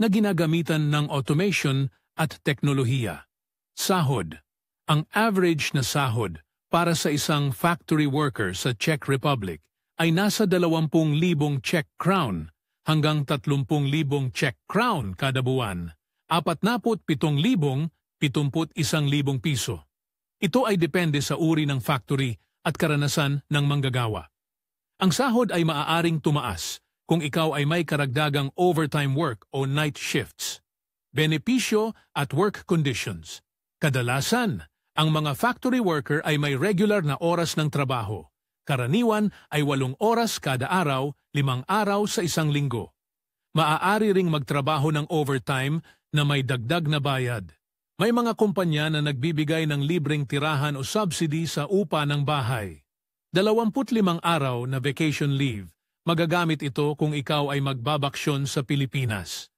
na ginagamitan ng automation at teknolohiya. Sahod. Ang average na sahod para sa isang factory worker sa Czech Republic ay nasa 20,000 Czech crown hanggang 30,000 Czech crown kada buwan, 47,000, 71,000 piso. Ito ay depende sa uri ng factory at karanasan ng manggagawa. Ang sahod ay maaaring tumaas kung ikaw ay may karagdagang overtime work o night shifts. Benepisyo at work conditions. Kadalasan, ang mga factory worker ay may regular na oras ng trabaho. Karaniwan ay 8 oras kada araw, 5 araw sa isang linggo. Maaari ring magtrabaho ng overtime na may dagdag na bayad. May mga kumpanya na nagbibigay ng libreng tirahan o subsidy sa upa ng bahay. 25 araw na vacation leave. Magagamit ito kung ikaw ay magbabaksyon sa Pilipinas.